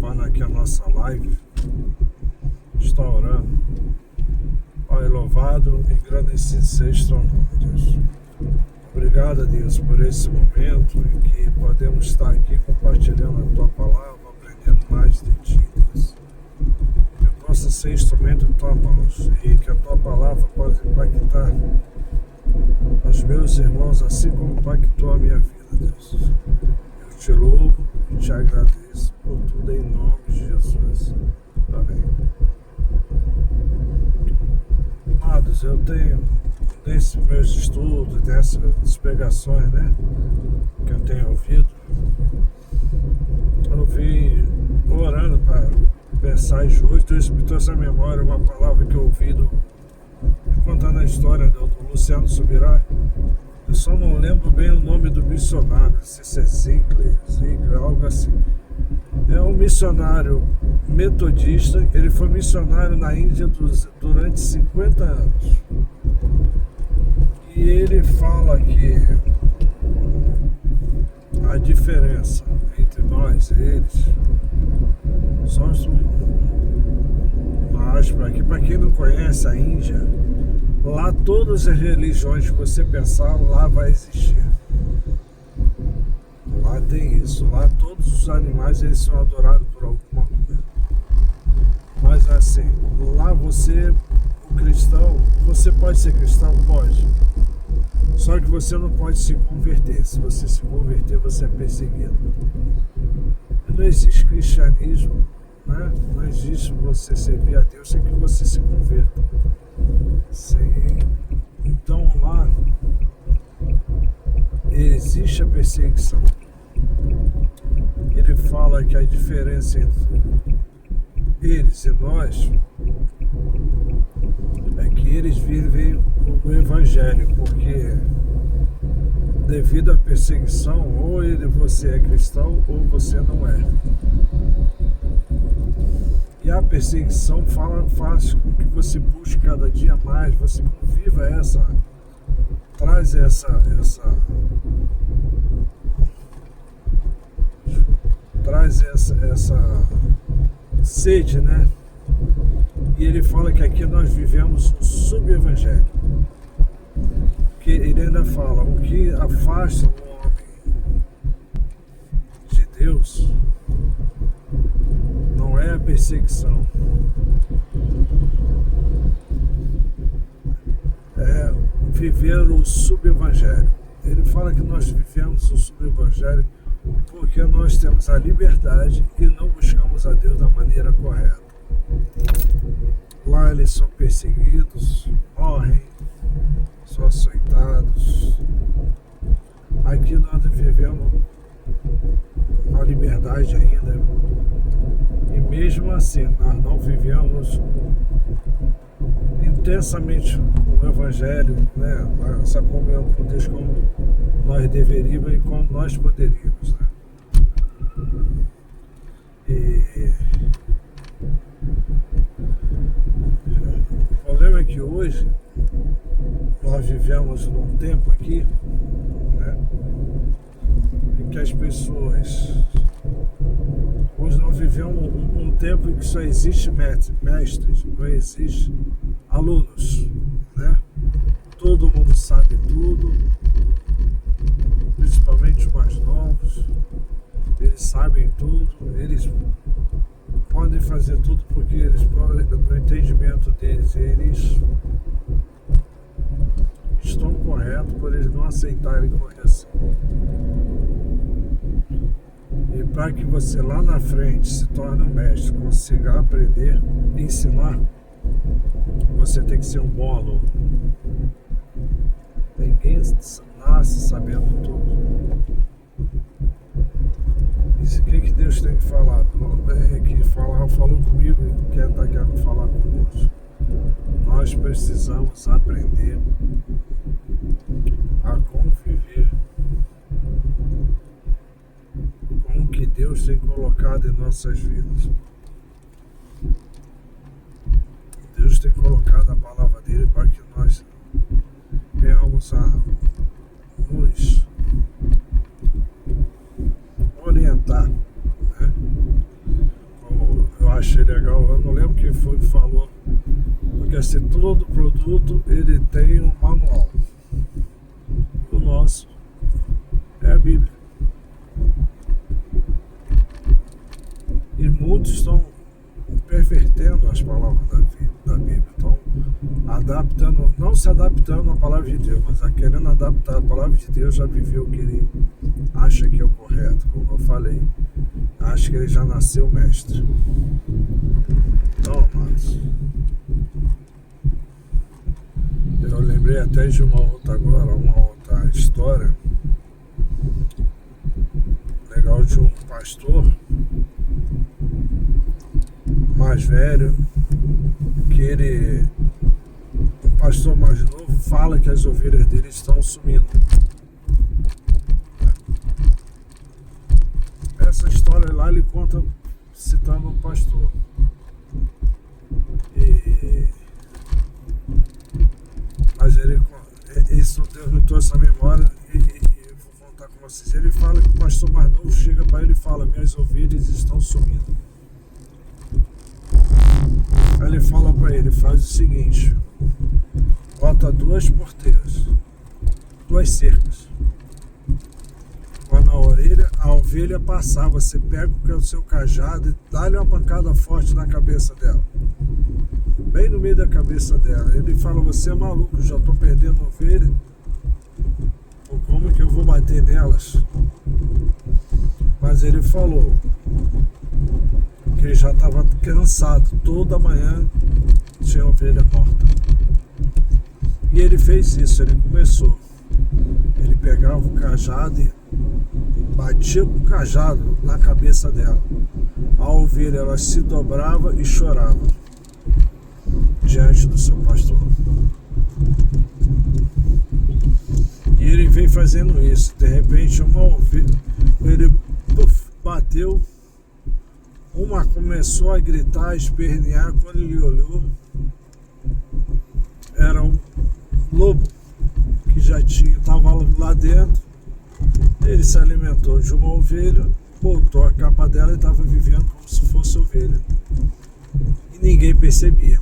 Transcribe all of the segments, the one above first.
gravando aqui a nossa live. Está orando. Pai, louvado e agradecido seja o teu nome, Deus. Obrigado, Deus, por esse momento em que podemos estar aqui compartilhando a tua palavra, aprendendo mais de ti, Deus. Que eu possa ser instrumento em tuas mãos e que a tua palavra possa impactar os meus irmãos, assim como impactou a minha vida, Deus. Eu te louvo e te agradeço por tudo em nome de Jesus. Amém. Amados, eu tenho, nesses meus estudos, nessas pregações, que eu tenho ouvido, eu vim orando para pensar em hoje. Deus me trouxe à memória uma palavra que eu ouvi contando a história do Luciano Subirá. Eu só não lembro bem o nome do missionário, não sei se é Ziegler, algo assim. É um missionário metodista. Ele foi missionário na Índia durante 50 anos. E ele fala que a diferença entre nós e eles são para quem não conhece a Índia, lá todas as religiões que você pensar, lá vai existir. Lá tem isso. Lá todos os animais eles são adorados por alguma coisa. Mas assim, lá você, o cristão, você pode ser cristão? Pode. Só que você não pode se converter. Se você se converter, você é perseguido. Não existe cristianismo, não existe você servir a Deus sem que você se converta. Então lá existe a perseguição. Ele fala que a diferença entre eles e nós é que eles vivem o evangelho, porque devido à perseguição, ou você é cristão ou você não é. E a perseguição faz com que você busque cada dia mais, você conviva traz essa sede, E ele fala que aqui nós vivemos um sub-evangelho. Que ele ainda fala, o que afasta o homem de Deus não é a perseguição, é viver o sub-evangelho. Ele fala que nós vivemos o sub-evangelho porque nós temos a liberdade e não buscamos a Deus da maneira correta. Lá eles são perseguidos, morrem, são açoitados. Aqui nós vivemos a liberdade ainda. E mesmo assim, nós não vivemos intensamente o Evangelho, essa comunhão com Deus como nós deveríamos e como nós poderíamos. E o problema é que hoje nós vivemos num tempo aqui, em que as pessoas... Hoje nós vivemos um tempo em que só existe mestres, não existe alunos, Todo mundo sabe tudo, principalmente os mais novos, eles sabem tudo, eles podem fazer tudo porque eles podem, no entendimento deles, eles estão corretos por eles não aceitarem correção. E para que você lá na frente se torne um mestre, consiga aprender e ensinar, você tem que ser um bom aluno. Ninguém nasce sabendo tudo. E o que Deus tem que falar? É que falou comigo e querendo falar conosco. Nós precisamos aprender a conviver com o que Deus tem colocado em nossas vidas. Deus tem colocado a palavra dele para que nós venhamos a nos orientar, Esse todo produto ele tem um manual. O nosso é a Bíblia. E muitos estão pervertendo as palavras da Bíblia. Estão adaptando, não se adaptando à palavra de Deus, mas querendo adaptar a palavra de Deus, já viveu o que ele acha que é o correto. Como eu falei, acho que ele já nasceu mestre. Então, amados, eu lembrei até de uma outra história legal de um pastor mais velho, que um pastor mais novo fala que as ovelhas dele estão sumindo. Essa história lá ele conta citando um pastor. Mas isso Deus me trouxe a memória e eu vou contar com vocês. Ele fala que o pastor mais novo chega para ele e fala: minhas ovelhas estão sumindo. Aí ele fala para ele: faz o seguinte, bota 2 porteiras, 2 cercas. Quando a ovelha passar, você pega o seu cajado e dá-lhe uma pancada forte na cabeça dela. Bem no meio da cabeça dela. Ele fala: você é maluco, já estou perdendo ovelha. Como que eu vou bater nelas? Mas ele falou que ele já estava cansado. Toda manhã tinha ovelha morta. E ele fez isso, ele começou. Ele pegava o cajado e batia com o cajado na cabeça dela. A ovelha, ela se dobrava e chorava diante do seu pastor. E ele veio fazendo isso. De repente, uma ovelha, ele bateu. Uma começou a gritar, a espernear. Quando ele olhou, era um lobo que já estava lá dentro. Ele se alimentou de uma ovelha, botou a capa dela e estava vivendo como se fosse ovelha. E ninguém percebia.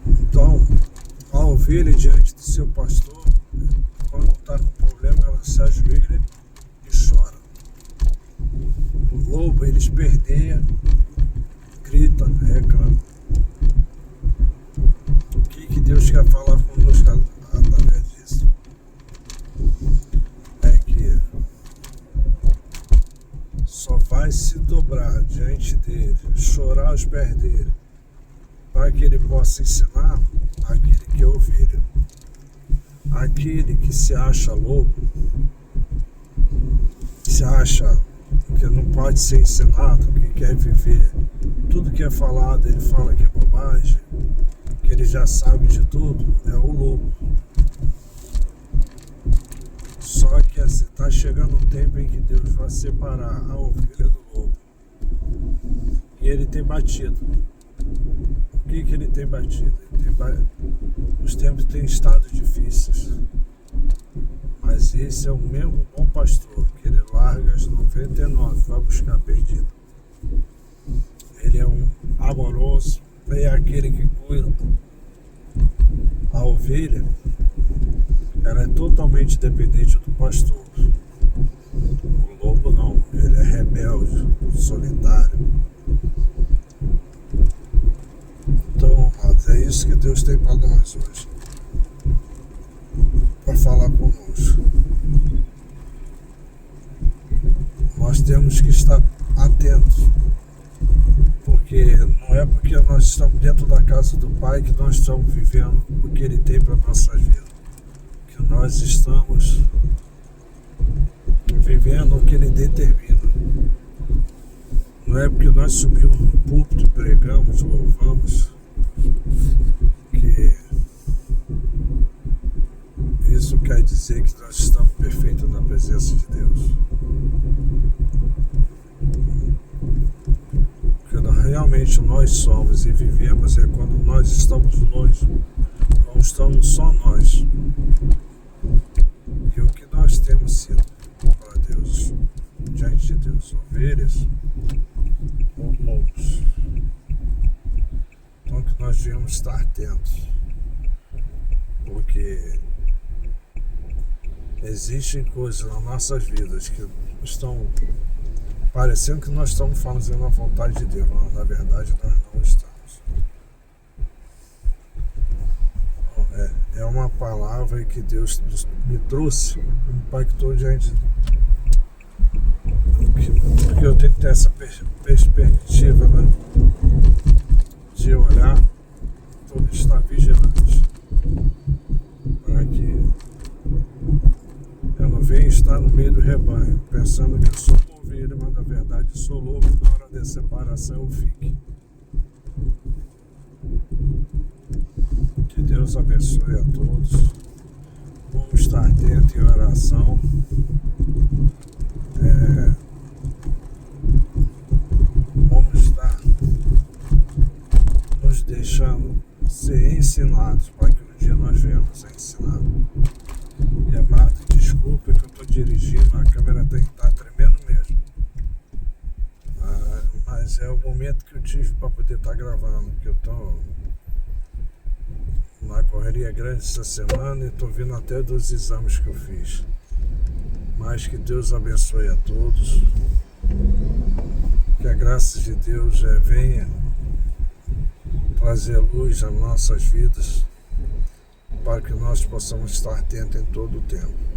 Então, a ovelha diante do seu pastor, quando está com problema, ela se ajoelha e chora. O lobo, ele esperneia, grita, reclama. O que Deus quer falar conosco através disso? É que só vai se dobrar diante dele, chorar aos pés dele, para que ele possa ensinar aquele que é ovelha. Aquele que se acha lobo, se acha que não pode ser ensinado, que quer viver, tudo que é falado ele fala que é bobagem, que ele já sabe de tudo, é o lobo. Só que está chegando um tempo em que Deus vai separar a ovelha do lobo. E ele tem batido. O que ele tem batido? Os tempos têm estado difíceis. Mas esse é o mesmo bom pastor, que ele larga as 99, vai buscar a perdida. Ele é um amoroso, é aquele que cuida. A ovelha, ela é totalmente dependente do pastor. O lobo não, ele é rebelde, solitário. Então, amados, é isso que Deus tem para nós hoje, para falar conosco. Nós temos que estar atentos, porque não é porque nós estamos dentro da casa do Pai que nós estamos vivendo o que Ele tem para a nossa vida, que nós estamos vivendo o que Ele determina. Não é porque nós subimos no púlpito, pregamos, louvamos, que isso quer dizer que nós estamos perfeitos na presença de Deus. Porque realmente nós somos e vivemos é quando nós estamos longe, quando estamos só nós. E o que nós temos sido para Deus, diante de Deus, ovelhas ou lobos. estar atentos, porque existem coisas nas nossas vidas que estão parecendo que nós estamos fazendo a vontade de Deus, mas na verdade nós não estamos. É uma palavra que Deus me trouxe, impactou diante, porque eu tenho que ter essa perspectiva, né? De olhar, estar vigilante, para que eu não venha estar no meio do rebanho, pensando que eu sou ovelha, mas na verdade sou lobo, na hora da separação eu fique. Que Deus abençoe a todos. Vamos estar atentos em oração. Vamos estar nos deixando ser ensinados para que um dia nós venhamos a ensinar. E amado, desculpa que eu estou dirigindo, a câmera está tremendo mesmo. Mas é o momento que eu tive para poder estar gravando, porque eu estou na correria grande essa semana e estou vindo até dos exames que eu fiz. Mas que Deus abençoe a todos. Que a graça de Deus venha trazer luz às nossas vidas, para que nós possamos estar atentos em todo o tempo.